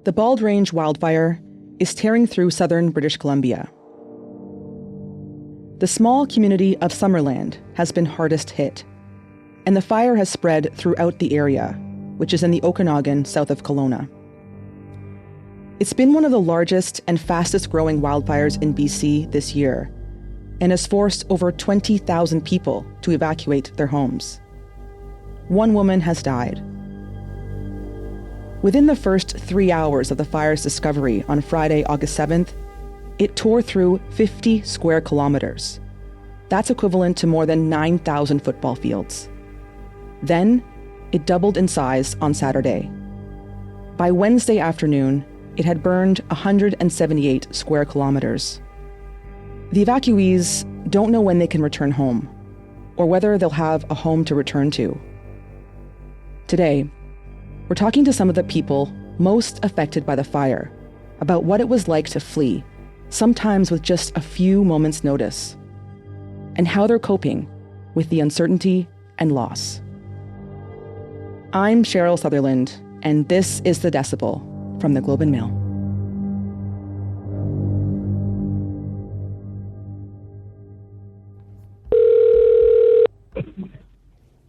The Bald Range wildfire is tearing through southern British Columbia. The small community of Summerland has been hardest hit, and the fire has spread throughout the area, which is in the Okanagan south of Kelowna. It's been one of the largest and fastest growing wildfires in BC this year, and has forced over 20,000 people to evacuate their homes. One woman has died. Within the first 3 hours of the fire's discovery on Friday, August 7th, it tore through 50 square kilometers. That's equivalent to more than 9,000 football fields. Then, it doubled in size on Saturday. By Wednesday afternoon, it had burned 178 square kilometers. The evacuees don't know when they can return home, or whether they'll have a home to return to. Today, we're talking to some of the people most affected by the fire about what it was like to flee, sometimes with just a few moments' notice, and how they're coping with the uncertainty and loss. I'm Cheryl Sutherland, and this is The Decibel from the Globe and Mail.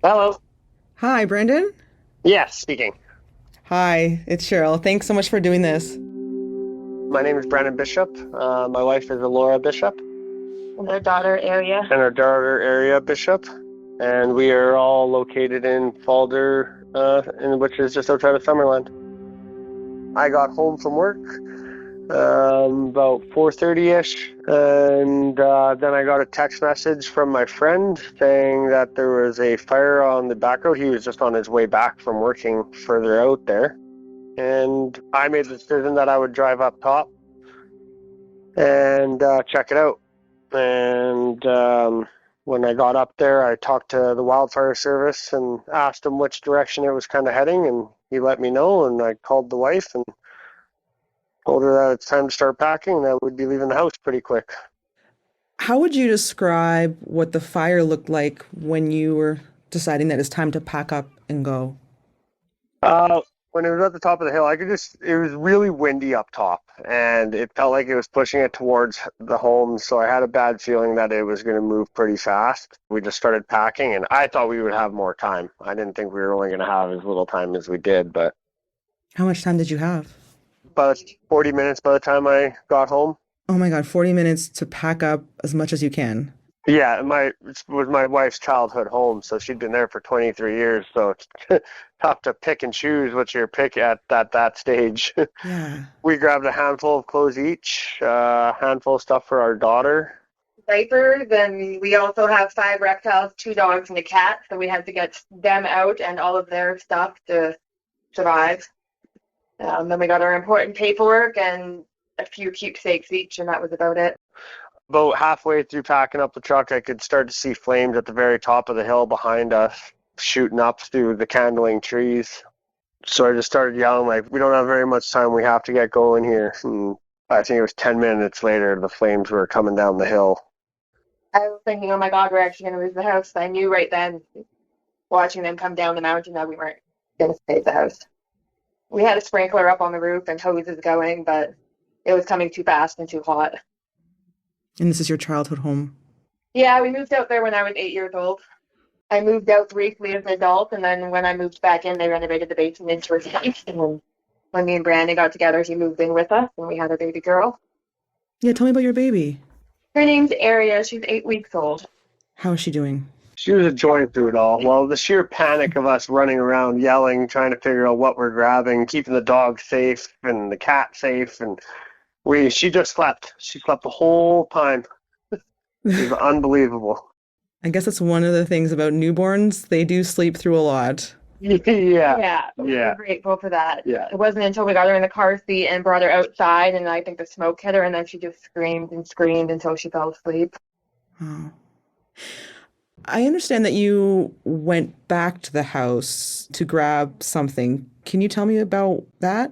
Hello. Hi, Brandon. Yes, speaking. Hi, it's Cheryl. Thanks so much for doing this. My name is Brandon Bishop. My wife is Laura Bishop. And our daughter, Aria. And our daughter, Aria Bishop. And we are all located in Falder, which is just outside of Summerland. I got home from work about 4:30ish, and then I got a text message from my friend saying that there was a fire on the back road. He was just on his way back from working further out there, and I made the decision that I would drive up top and check it out. And when I got up there, I talked to the wildfire service and asked him which direction it was kind of heading, and he let me know, and I called the wife and told her that it's time to start packing and that we'd be leaving the house pretty quick. How would you describe what the fire looked like when you were deciding that it's time to pack up and go? When it was at the top of the hill, it was really windy up top, and it felt like it was pushing it towards the home, so I had a bad feeling that it was going to move pretty fast. We just started packing, and I thought we would have more time. I didn't think we were only going to have as little time as we did, but... How much time did you have? About 40 minutes by the time I got home. Oh my God, 40 minutes to pack up as much as you can. Yeah, it was my wife's childhood home, so she'd been there for 23 years, so it's tough to pick and choose what you pick at that stage. Yeah. We grabbed a handful of clothes each, a handful of stuff for our daughter. Diapers, and we also have 5 reptiles, 2 dogs, and a cat, so we had to get them out and all of their stuff to survive. Then we got our important paperwork and a few keepsakes each, and that was about it. About halfway through packing up the truck, I could start to see flames at the very top of the hill behind us, shooting up through the candling trees. So I just started yelling, like, we don't have very much time, we have to get going here. And I think it was 10 minutes later, the flames were coming down the hill. I was thinking, oh my God, we're actually going to lose the house. I knew right then, watching them come down the mountain, that we weren't going to save the house. We had a sprinkler up on the roof and hoses going, but it was coming too fast and too hot. And this is your childhood home? Yeah, we moved out there when I was 8 years old. I moved out briefly as an adult, and then when I moved back in, they renovated the basement into a space. And when me and Brandon got together, he moved in with us, and we had a baby girl. Yeah, tell me about your baby. Her name's Aria. She's 8 weeks old. How is she doing? She was a joy through it all. Well, the sheer panic of us running around, yelling, trying to figure out what we're grabbing, keeping the dog safe and the cat safe, and she just slept. She slept the whole time. It was unbelievable. I guess that's one of the things about newborns. They do sleep through a lot. Yeah. We're grateful for that. Yeah. It wasn't until we got her in the car seat and brought her outside, and I think the smoke hit her, and then she just screamed and screamed until she fell asleep. Oh. I understand that you went back to the house to grab something. Can you tell me about that?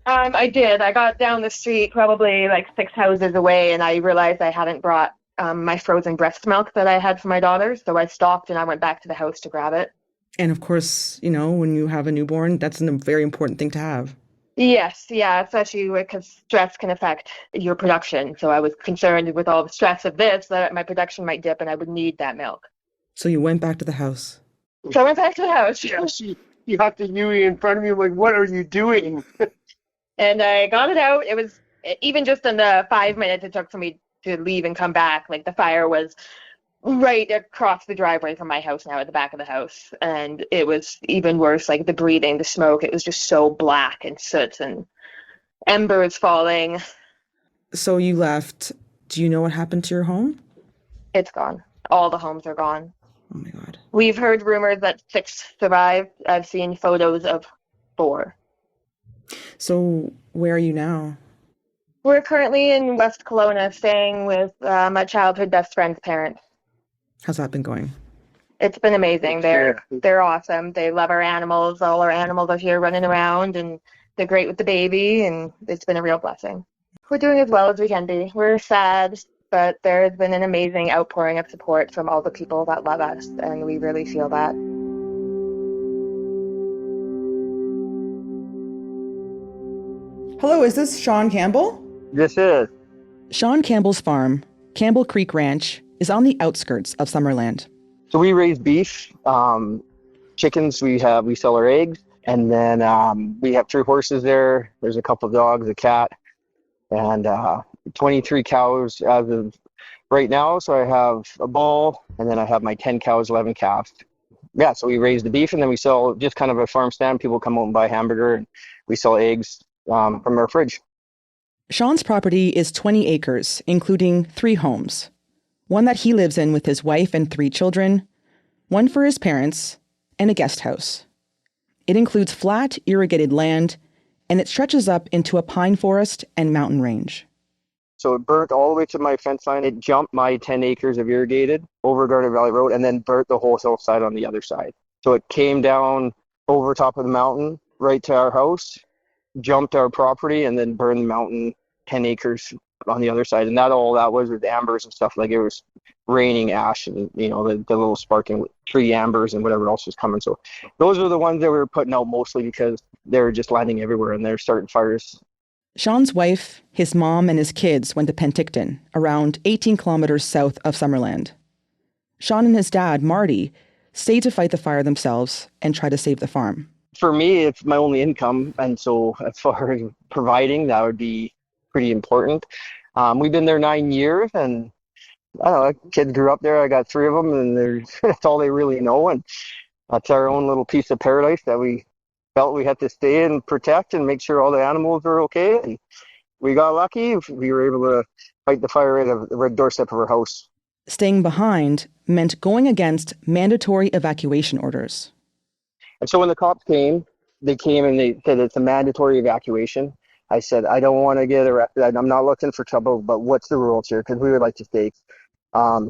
I did. I got down the street probably like 6 houses away, and I realized I hadn't brought my frozen breast milk that I had for my daughter. So I stopped and I went back to the house to grab it. And of course, when you have a newborn, that's a very important thing to have. Yes, yeah, especially because stress can affect your production. So I was concerned with all the stress of this that my production might dip and I would need that milk. So you went back to the house. So I went back to the house Yeah, she got the Yui in front of me. I'm like, what are you doing? and I got it out. It was even just in the 5 minutes it took for me to leave and come back. Like the fire was right across the driveway from my house now at the back of the house. And it was even worse, like the breathing, the smoke. It was just so black and soot and embers falling. So you left. Do you know what happened to your home? It's gone. All the homes are gone. Oh my God. We've heard rumors that 6 survived. I've seen photos of 4. So where are you now? We're currently in West Kelowna staying with my childhood best friend's parents. How's that been going? It's been amazing. They're awesome. They love our animals. All our animals are here running around and they're great with the baby and it's been a real blessing. We're doing as well as we can be. We're sad, but there's been an amazing outpouring of support from all the people that love us and we really feel that. Hello, is this Sean Campbell? This is. Sean Campbell's farm, Campbell Creek Ranch, is on the outskirts of Summerland. So we raise beef, chickens. We sell our eggs, and then we have 3 horses there. There's a couple of dogs, a cat, and 23 cows as of right now. So I have a bull, and then I have my 10 cows, 11 calves. Yeah, so we raise the beef, and then we sell just kind of a farm stand. People come out and buy hamburger, and we sell eggs from our fridge. Sean's property is 20 acres, including 3 homes. One that he lives in with his wife and 3 children, one for his parents, and a guest house. It includes flat, irrigated land, and it stretches up into a pine forest and mountain range. So it burnt all the way to my fence line. It jumped my 10 acres of irrigated over Garden Valley Road and then burnt the whole hillside on the other side. So it came down over top of the mountain right to our house, jumped our property, and then burned the mountain 10 acres on the other side. And that was with ambers and stuff. Like it was raining ash and, the little sparking tree ambers and whatever else was coming. So those are the ones that we were putting out mostly because they were just landing everywhere and they're starting fires. Sean's wife, his mom, and his kids went to Penticton, around 18 kilometers south of Summerland. Sean and his dad, Marty, stayed to fight the fire themselves and try to save the farm. For me, it's my only income. And so as far as providing, that would be pretty important. We've been there 9 years and I don't know, kids grew up there. I got 3 of them and that's all they really know. And that's our own little piece of paradise that we felt we had to stay and protect and make sure all the animals are okay. And we got lucky. We were able to fight the fire right at the doorstep of our house. Staying behind meant going against mandatory evacuation orders. And so when the cops came, they came and they said it's a mandatory evacuation. I said, I don't want to get arrested. I'm not looking for trouble, but what's the rules here? Because we would like to stay.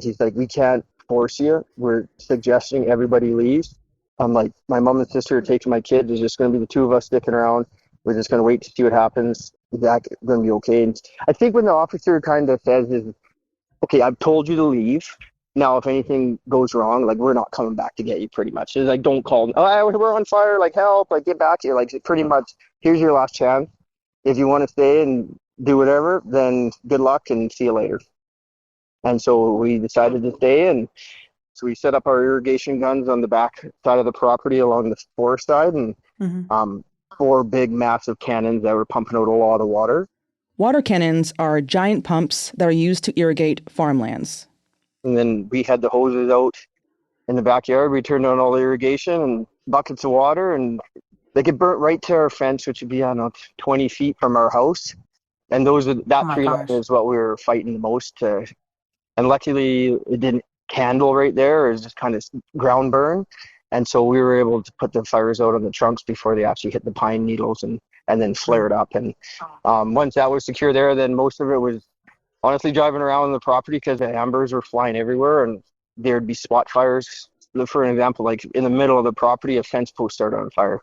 He's like, we can't force you. We're suggesting everybody leaves. I'm like, my mom and sister are taking my kids. There's just going to be the 2 of us sticking around. We're just going to wait to see what happens. Is that going to be okay? And I think when the officer kind of says, okay, I've told you to leave. Now, if anything goes wrong, like, we're not coming back to get you pretty much. It's like, don't call. Oh, we're on fire. Like, help. Like, get back here. Like, pretty much, here's your last chance. If you want to stay and do whatever, then good luck and see you later. And so we decided to stay. And so we set up our irrigation guns on the back side of the property along the forest side and 4 big, massive cannons that were pumping out a lot of water. Water cannons are giant pumps that are used to irrigate farmlands. And then we had the hoses out in the backyard. We turned on all the irrigation and buckets of water, and they get burnt right to our fence, which would be, 20 feet from our house. And that tree line is what we were fighting the most to. And luckily, it didn't candle right there. It was just kind of ground burn. And so we were able to put the fires out on the trunks before they actually hit the pine needles and then flared up. And once that was secure there, then most of it was honestly driving around the property because the ambers were flying everywhere and there'd be spot fires. For an example, like in the middle of the property, a fence post started on fire.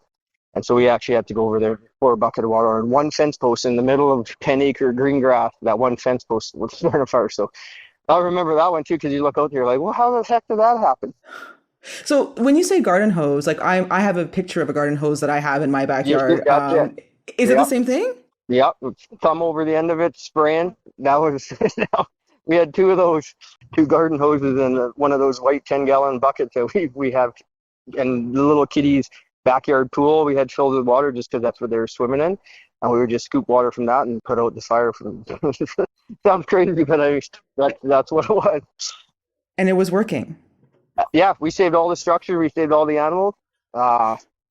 And so we actually had to go over there, pour a bucket of water on one fence post in the middle of 10-acre green grass. That one fence post was starting a fire. So I remember that one too, because you look out there like, well, how the heck did that happen? So when you say garden hose, like I have a picture of a garden hose that I have in my backyard. Yeah. Is it the Yep. same thing? Yep. Thumb over the end of it, spraying. That was, we had two of those, two garden hoses and one of those white 10-gallon buckets that we have, and the little kiddies' backyard pool we had filled with water just because that's what they were swimming in. And we would just scoop water from that and put out the fire for them. Sounds crazy, but that's what it was. And it was working. Yeah, we saved all the structure. We saved all the animals.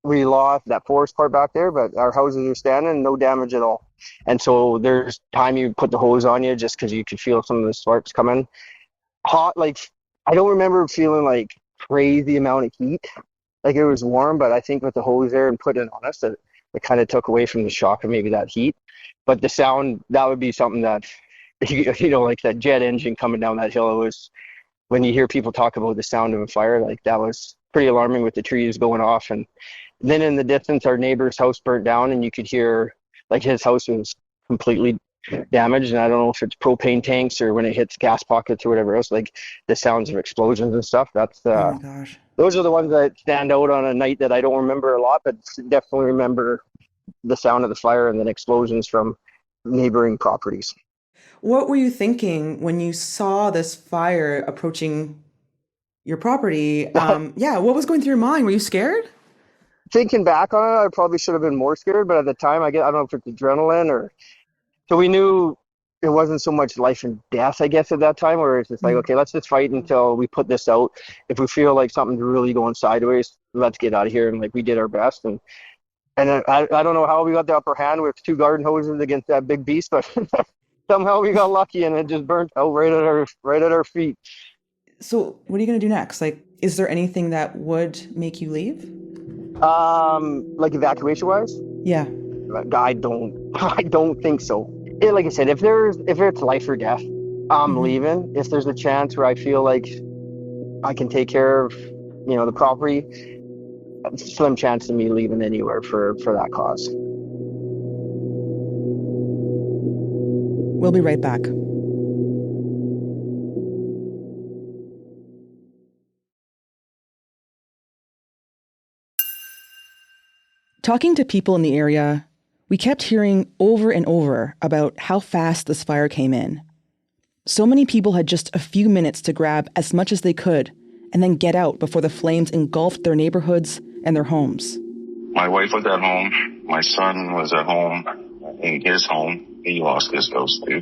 We lost that forest part back there, but our houses are standing, no damage at all. And so there's time you put the hose on you just because you could feel some of the sparks coming. Hot, like, I don't remember feeling like crazy amount of heat. Like it was warm, but I think with the hose there and putting it on us, it kind of took away from the shock of maybe that heat. But the sound, that would be something that, like that jet engine coming down that hill, it was, when you hear people talk about the sound of a fire, like that was pretty alarming with the trees going off. And then in the distance, our neighbor's house burnt down and you could hear, like his house was completely damaged. And I don't know if it's propane tanks or when it hits gas pockets or whatever else, like the sounds of explosions and stuff. That's, Oh my gosh. those are the ones that stand out on a night that I don't remember a lot, but definitely remember the sound of the fire and then explosions from neighboring properties. What were you thinking when you saw this fire approaching your property? Yeah, what was going through your mind? Were you scared? Thinking back on it, I probably should have been more scared, but at the time, I don't know if it's adrenaline or, so we knew it wasn't so much life and death, I guess, at that time, where it's just like, okay, let's just fight until we put this out. If we feel like something's really going sideways, let's get out of here. And like we did our best. And I don't know how we got the upper hand with two garden hoses against that big beast, but somehow we got lucky and it just burnt out right at our feet. So what are you going to do next? Like, is there anything that would make you leave? Like evacuation wise? Yeah. I don't think so. Like I said, if it's life or death, I'm leaving. If there's a chance where I feel like I can take care of, the property, slim chance of me leaving anywhere for that cause. We'll be right back. Talking to people in the area, we kept hearing over and over about how fast this fire came in. So many people had just a few minutes to grab as much as they could and then get out before the flames engulfed their neighborhoods and their homes. My wife was at home. My son was at home, in his home. He lost his house too.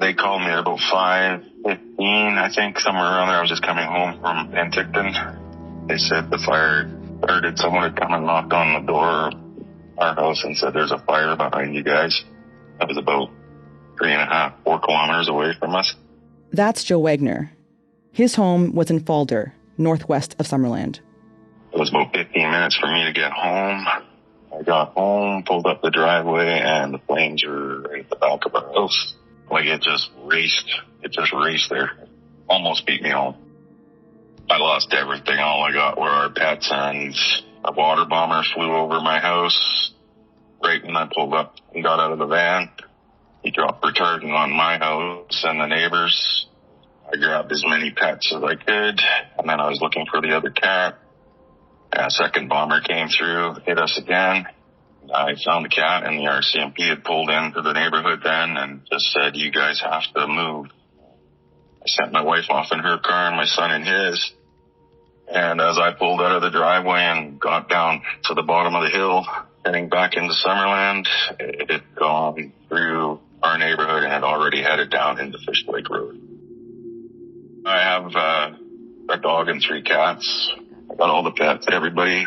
They called me at about 5:15, I think, somewhere around there. I was just coming home from Penticton. They said the fire started. Someone had come and knocked on the door of our house and said, "There's a fire behind you guys." That was about 3.5, 4 kilometers away from us. That's Joe Wagner. His home was in Falder, northwest of Summerland. It was about 15 minutes for me to get home. I got home, pulled up the driveway, and the flames were right at the back of our house. Like it just raced there. Almost beat me home. I lost everything. All I got were our pets, and a water bomber flew over my house right when I pulled up and got out of the van. He dropped retardant on my house and the neighbors. I grabbed as many pets as I could, and then I was looking for the other cat. A second bomber came through, hit us again. I found the cat, and the RCMP had pulled into the neighborhood then and just said, "You guys have to move." I sent my wife off in her car and my son in his. And as I pulled out of the driveway and got down to the bottom of the hill, heading back into Summerland, it had gone through our neighborhood and had already headed down into Fish Lake Road. I have a dog and 3 cats. I got all the pets. Everybody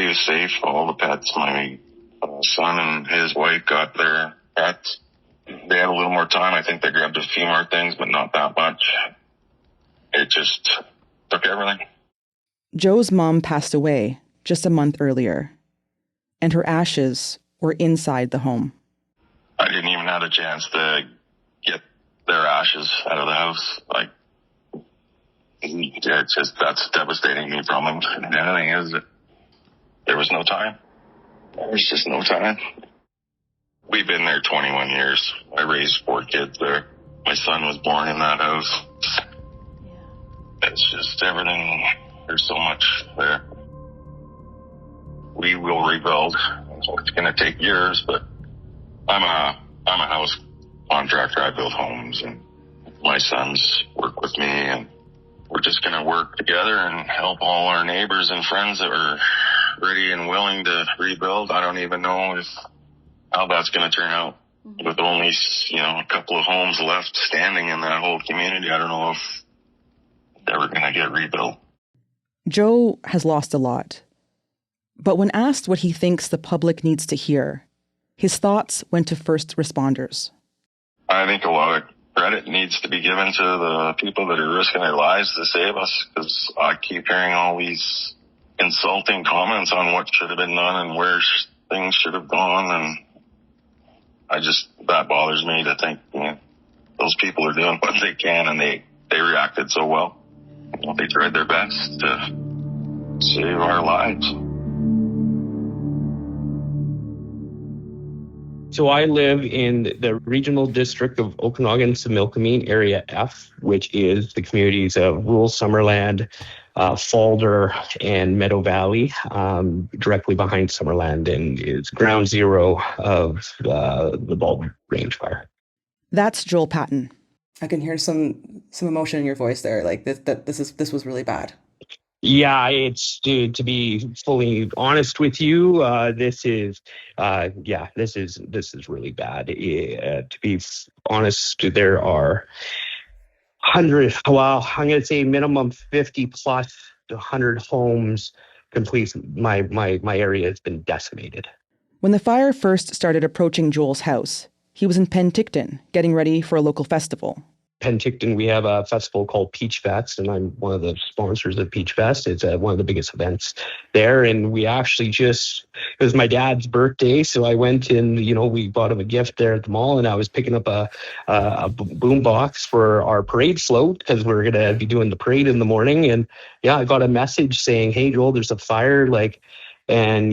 was safe. All the pets. My son and his wife got their pets. They had a little more time. I think they grabbed a few more things, but not that much. It just took everything. Joe's mom passed away just a month earlier, and her ashes were inside the home. I didn't even have a chance to get their ashes out of the house. Like, it's just, that's devastating me from them. And the other thing is that there was no time. There was just no time. We've been there 21 years. I raised 4 kids there. My son was born in that house. It's just everything. There's so much there. We will rebuild. It's going to take years, but I'm a house contractor. I build homes, and my sons work with me, and we're just going to work together and help all our neighbors and friends that are ready and willing to rebuild. I don't even know how that's going to turn out. With only, a couple of homes left standing in that whole community, I don't know if they're ever going to get rebuilt. Joe has lost a lot. But when asked what he thinks the public needs to hear, his thoughts went to first responders. I think a lot of credit needs to be given to the people that are risking their lives to save us, because I keep hearing all these insulting comments on what should have been done and where things should have gone, and that bothers me to think those people are doing what they can, and they reacted so well. They tried their best to save our lives. So I live in the regional district of Okanagan-Similkameen, Area F, which is the communities of rural Summerland, Falder, and Meadow Valley, directly behind Summerland, and is ground zero of the Bald Range fire. That's Joel Patton. I can hear some emotion in your voice there. Like this was really bad. Yeah, it's to be fully honest with you. This is really bad. To be honest, there are hundreds. Well, I'm going to say minimum 50 plus 100 homes complete. My area has been decimated. When the fire first started approaching Joel's house, he was in Penticton, getting ready for a local festival. Penticton, we have a festival called Peach Fest, and I'm one of the sponsors of Peach Fest. It's one of the biggest events there, and we actually it was my dad's birthday, so I went and, we bought him a gift there at the mall, and I was picking up a boom box for our parade float, because we're going to be doing the parade in the morning, and I got a message saying, "Hey, Joel, there's a fire," and,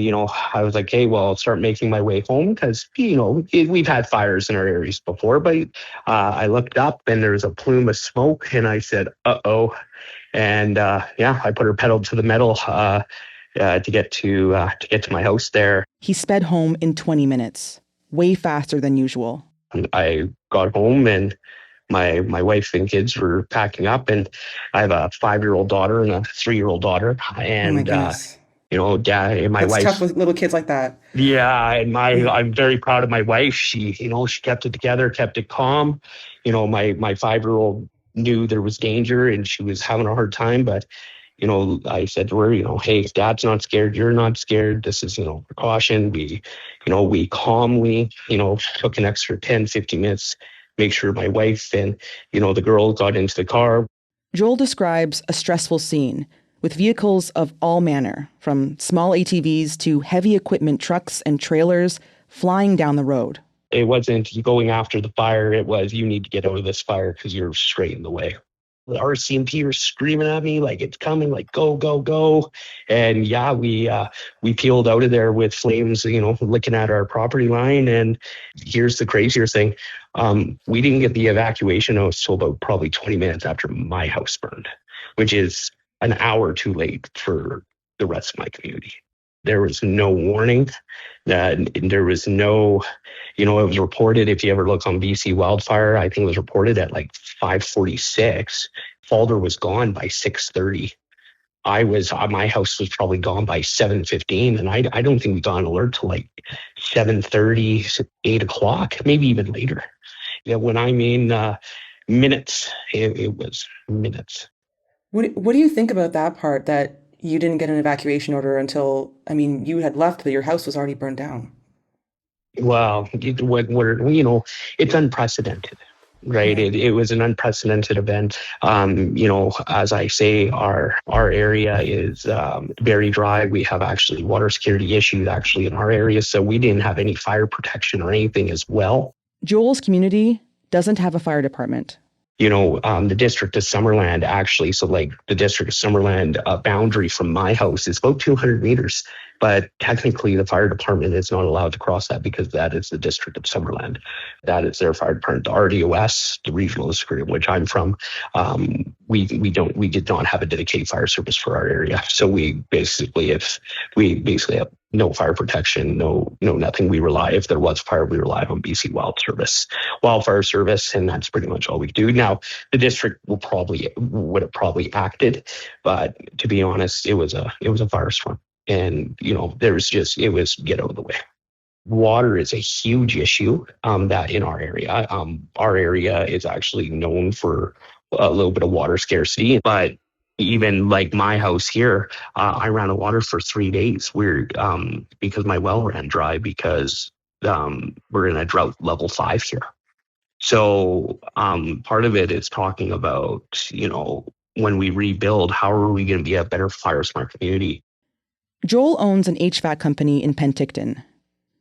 I was like, hey, well, I'll start making my way home, because, we've had fires in our areas before. But I looked up and there was a plume of smoke, and I said, uh-oh. And I put her pedal to the metal to get to my house there. He sped home in 20 minutes, way faster than usual. I got home and my wife and kids were packing up, and I have a 5-year-old daughter and a 3-year-old daughter. And oh my goodness. Dad and my wife. It's tough with little kids like that. Yeah, and I'm very proud of my wife. She kept it together, kept it calm. My 5-year-old knew there was danger and she was having a hard time, but I said to her, hey, Dad's not scared, you're not scared. This is, precaution. We calmly, took an extra 10, 15 minutes, make sure my wife and, the girl got into the car. Joel describes a stressful scene with vehicles of all manner, from small ATVs to heavy equipment trucks and trailers flying down the road. It wasn't going after the fire. It was, you need to get out of this fire because you're straight in the way. The RCMP were screaming at me like it's coming, like go, go, go. And we peeled out of there with flames, looking at our property line. And here's the crazier thing. We didn't get the evacuation notice until about probably 20 minutes after my house burned, which is an hour too late for the rest of my community. There was no warning. There was no, it was reported, if you ever look on BC wildfire, I think it was reported at like 5:46. Falder was gone by 6:30. My house was probably gone by 7:15, and I don't think we got an alert till like 7:30, 8 o'clock, maybe even later. When I mean minutes, it was minutes. What do you think about that part, that you didn't get an evacuation order until, you had left, but your house was already burned down? Well, it's unprecedented, right? It was an unprecedented event. As I say, our area is very dry. We have actually water security issues in our area, so we didn't have any fire protection or anything as well. Joel's community doesn't have a fire department. The district of Summerland the district of Summerland boundary from my house is about 200 meters. But technically, the fire department is not allowed to cross that because that is the district of Summerland. That is their fire department. The RDOS, the regional district in which I'm from, we did not have a dedicated fire service for our area. So we basically have no fire protection, no nothing. If there was fire, we rely on BC Wildfire Service, and that's pretty much all we do. Now, the district would have probably acted, but to be honest, it was a firestorm. And, it was get out of the way. Water is a huge issue that in our area. Our area is actually known for a little bit of water scarcity, but even like my house here, I ran out of water for 3 days. Because my well ran dry because we're in a drought level 5 here. So part of it is talking about, when we rebuild, how are we going to be a better fire smart community? Joel owns an HVAC company in Penticton.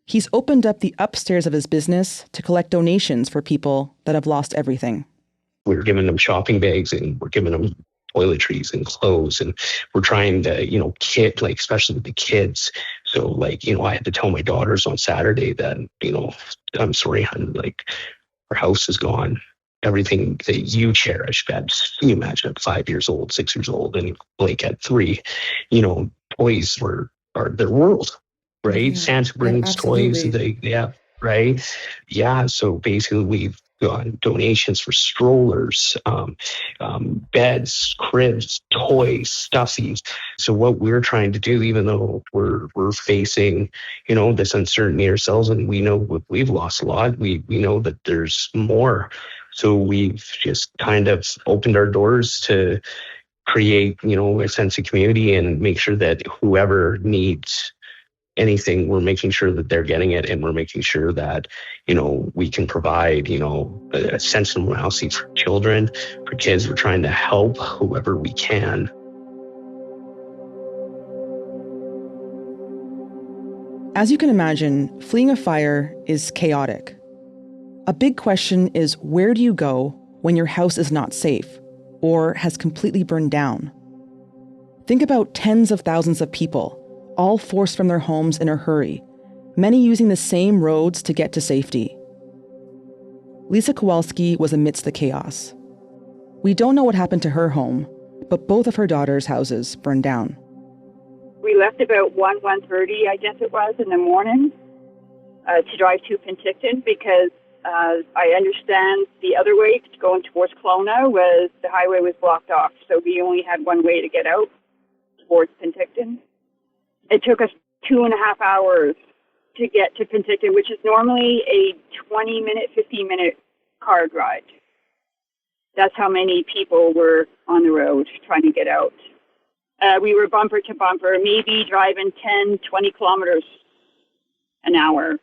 He's opened up the upstairs of his business to collect donations for people that have lost everything. We're giving them shopping bags, and we're giving them toiletries and clothes, and we're trying to, especially with the kids. So I had to tell my daughters on Saturday that, I'm sorry, hon, our house is gone. Everything that you cherish, can you imagine at 5 years old, 6 years old, and Blake at 3, toys are their world, right? Yeah, Santa brings toys. Right? Yeah. So basically, we've got donations for strollers, beds, cribs, toys, stuffies. So what we're trying to do, even though we're facing, this uncertainty ourselves, and we know we've lost a lot, we know that there's more. So we've just kind of opened our doors to create, a sense of community and make sure that whoever needs anything, we're making sure that they're getting it, and we're making sure that, we can provide, a sense of normalcy for children, for kids. We're trying to help whoever we can. As you can imagine, fleeing a fire is chaotic. A big question is, where do you go when your house is not safe or has completely burned down? Think about tens of thousands of people, all forced from their homes in a hurry, many using the same roads to get to safety. Lisa Kowalski was amidst the chaos. We don't know what happened to her home, but both of her daughters' houses burned down. We left about 1:30, I guess it was, in the morning to drive to Penticton because I understand the other way, going towards Kelowna, was the highway was blocked off. So we only had one way to get out towards Penticton. It took us 2.5 hours to get to Penticton, which is normally a 20-minute, 15-minute car ride. That's how many people were on the road trying to get out. We were bumper to bumper, maybe driving 10, 20 kilometers an hour.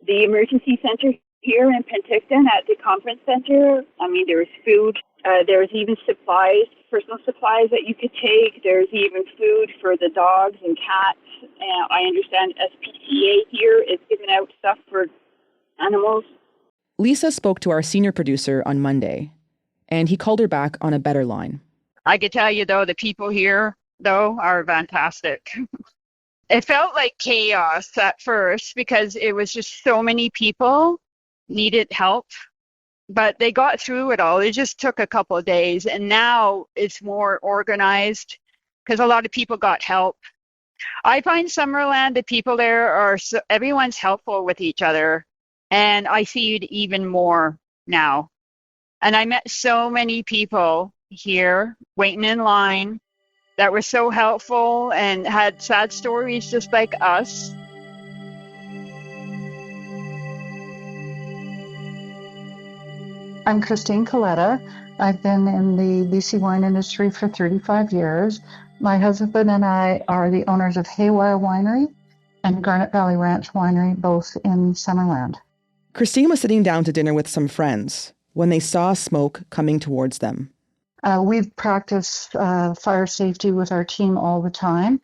The emergency center here in Penticton at the conference center, there was food. There was even supplies, personal supplies that you could take. There's even food for the dogs and cats. And I understand SPCA here is giving out stuff for animals. Lisa spoke to our senior producer on Monday, and he called her back on a better line. I could tell you, though, the people here, though, are fantastic. It felt like chaos at first because it was just so many people needed help. But they got through it all. It just took a couple of days. And now it's more organized because a lot of people got help. I find Summerland, the people there everyone's helpful with each other. And I see it even more now. And I met so many people here waiting in line that were so helpful and had sad stories just like us. I'm Christine Coletta. I've been in the BC wine industry for 35 years. My husband and I are the owners of Haywire Winery and Garnet Valley Ranch Winery, both in Summerland. Christine was sitting down to dinner with some friends when they saw smoke coming towards them. We've practiced fire safety with our team all the time,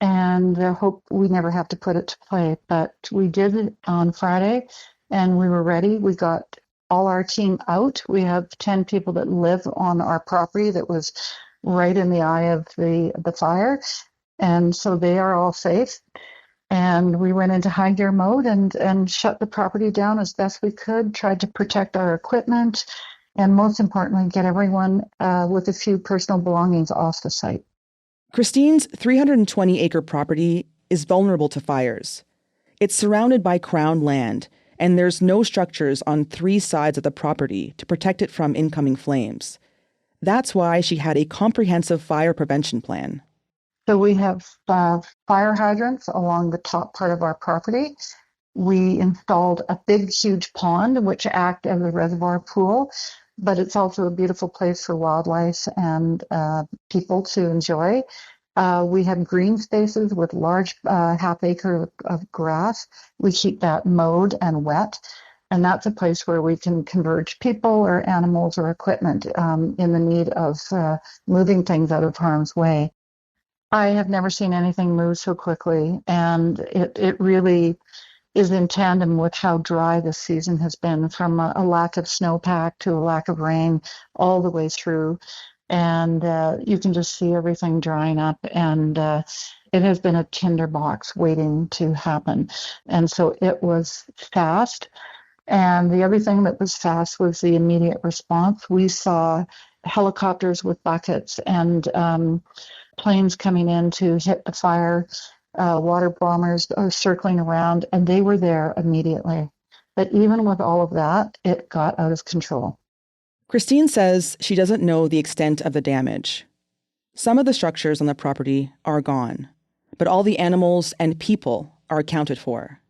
and I hope we never have to put it to play. But we did on Friday, and we were ready. We got all our team out. We have 10 people that live on our property that was right in the eye of the fire. And so they are all safe. And we went into high gear mode and shut the property down as best we could, tried to protect our equipment, and most importantly, get everyone with a few personal belongings off the site. Christine's 320-acre property is vulnerable to fires. It's surrounded by Crown land, and there's no structures on 3 sides of the property to protect it from incoming flames. That's why she had a comprehensive fire prevention plan. So we have fire hydrants along the top part of our property. We installed a big, huge pond, which act as a reservoir pool, but it's also a beautiful place for wildlife and people to enjoy. We have green spaces with large half acre of grass. We keep that mowed and wet. And that's a place where we can converge people or animals or equipment in the need of moving things out of harm's way. I have never seen anything move so quickly, and it really is in tandem with how dry this season has been, from a lack of snowpack to a lack of rain all the way through. And you can just see everything drying up, and it has been a tinderbox waiting to happen. And so it was fast. And the other thing that was fast was the immediate response. We saw helicopters with buckets and planes coming in to hit the fire. Water bombers are circling around, and they were there immediately. But even with all of that, it got out of control. Christine says she doesn't know the extent of the damage. Some of the structures on the property are gone, but all the animals and people are accounted for.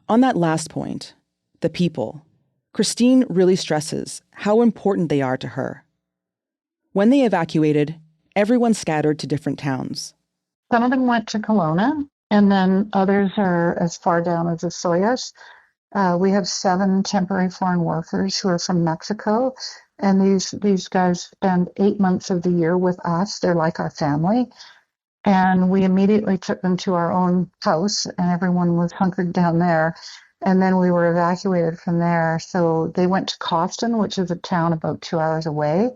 On that last point, the people, Christine really stresses how important they are to her. When they evacuated, everyone scattered to different towns. Some of them went to Kelowna, and then others are as far down as Osoyoos. We have 7 temporary foreign workers who are from Mexico, and these guys spend 8 months of the year with us. They're like our family. And we immediately took them to our own house, and everyone was hunkered down there. And then we were evacuated from there. So they went to Coston, which is a town about 2 hours away.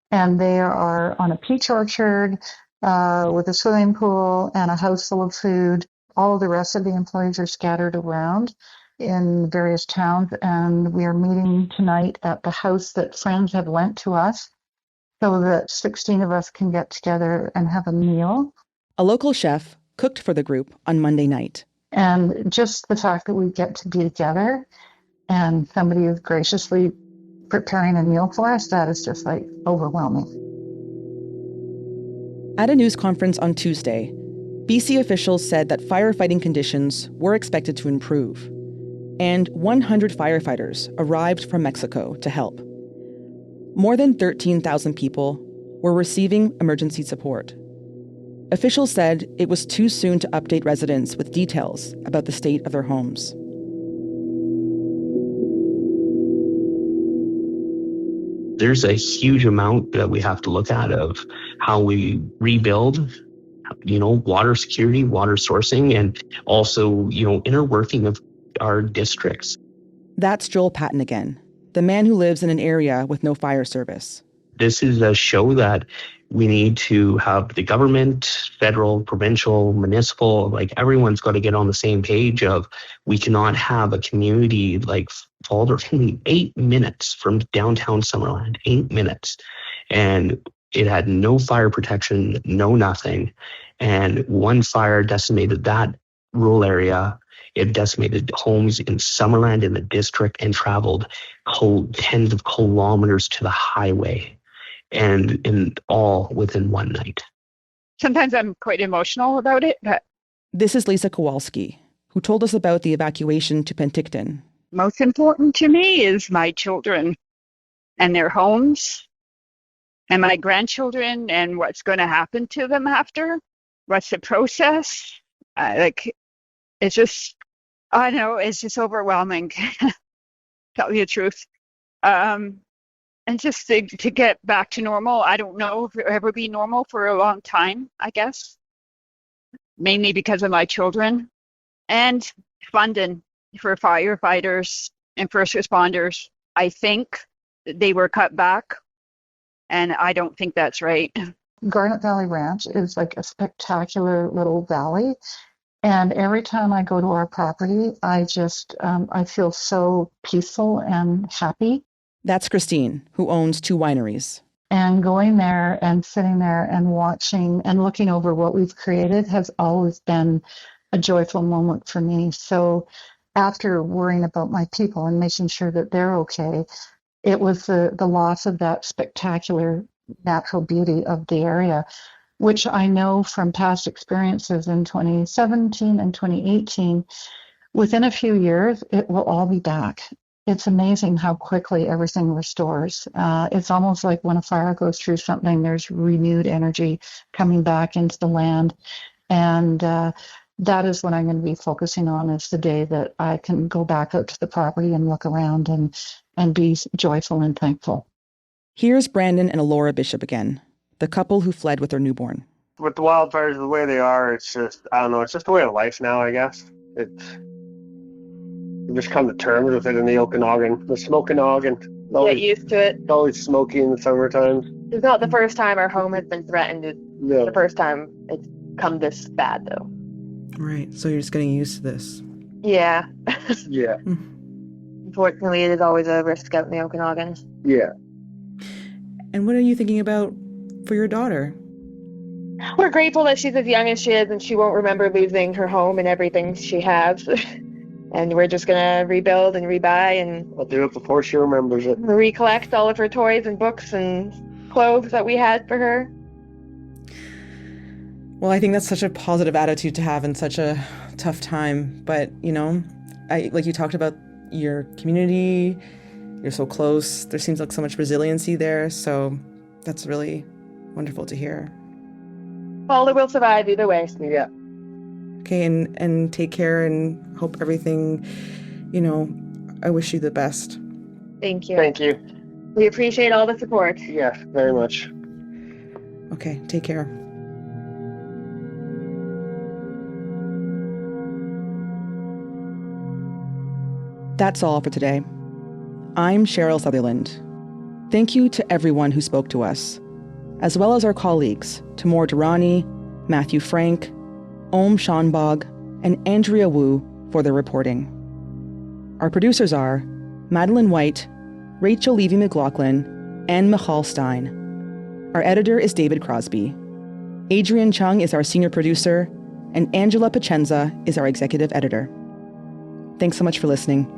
And they are on a peach orchard with a swimming pool and a house full of food. All of the rest of the employees are scattered around in various towns. And we are meeting tonight at the house that friends have lent to us so that 16 of us can get together and have a meal. A local chef cooked for the group on Monday night. And just the fact that we get to be together and somebody is graciously preparing a meal for us, that is just like overwhelming. At a news conference on Tuesday, BC officials said that firefighting conditions were expected to improve, and 100 firefighters arrived from Mexico to help. More than 13,000 people were receiving emergency support. Officials said it was too soon to update residents with details about the state of their homes. There's a huge amount that we have to look at of how we rebuild, water security, water sourcing, and also, inner working of our districts. That's Joel Patton again, the man who lives in an area with no fire service. This is a show that we need to have the government, federal, provincial, municipal, everyone's got to get on the same page of we cannot have a community like Falder, only 8 minutes from downtown Summerland, 8 minutes. And it had no fire protection, no nothing. And one fire decimated that rural area. It decimated homes in Summerland in the district and traveled tens of kilometers to the highway, and in all within one night. Sometimes I'm quite emotional about it, but this is Lisa Kowalski, who told us about the evacuation to Penticton. Most important to me is my children and their homes and my grandchildren and what's going to happen to them after. What's the process? It's just, I don't know, it's just overwhelming, tell you the truth. And just to get back to normal, I don't know if it'll ever be normal for a long time, I guess. Mainly because of my children. And funding for firefighters and first responders. I think they were cut back, and I don't think that's right. Garnet Valley Ranch is like a spectacular little valley. And every time I go to our property, I feel so peaceful and happy. That's Christine, who owns 2 wineries. And going there and sitting there and watching and looking over what we've created has always been a joyful moment for me. So after worrying about my people and making sure that they're okay, it was the loss of that spectacular natural beauty of the area, which I know from past experiences in 2017 and 2018, within a few years, it will all be back. It's amazing how quickly everything restores. It's almost like when a fire goes through something, there's renewed energy coming back into the land. And that is what I'm going to be focusing on, is the day that I can go back out to the property and look around and be joyful and thankful. Here's Brandon and Alora Bishop again, the couple who fled with their newborn. With the wildfires the way they are, it's just, I don't know, it's just a way of life now, I guess. You just come to terms with it in the Okanagan, the Smokanagan. Get used to it. It's always smoky in the summertime. It's not the first time our home has been threatened. It's No. the first time it's come this bad, though. Right. So you're just getting used to this. Yeah. Yeah. Unfortunately, it is always a risk out in the Okanagan. Yeah. And what are you thinking about for your daughter? We're grateful that she's as young as she is and she won't remember losing her home and everything she has. And we're just going to rebuild and rebuy and I'll do it before she remembers it. recollect all of her toys and books and clothes that we had for her. Well, I think that's such a positive attitude to have in such a tough time. But, like you talked about your community, you're so close. There seems like so much resiliency there. So that's really wonderful to hear. Paula will survive either way. Yeah. Okay, and take care and hope everything, I wish you the best. Thank you. Thank you. We appreciate all the support. Yes, very much. Okay, take care. That's all for today. I'm Cheryl Sutherland. Thank you to everyone who spoke to us, as well as our colleagues, Tamor Durrani, Matthew Frank, Om Shanbog, and Andrea Wu for their reporting. Our producers are Madeline White, Rachel Levy-McLaughlin, and Michal Stein. Our editor is David Crosby. Adrian Chung is our senior producer, and Angela Pacenza is our executive editor. Thanks so much for listening.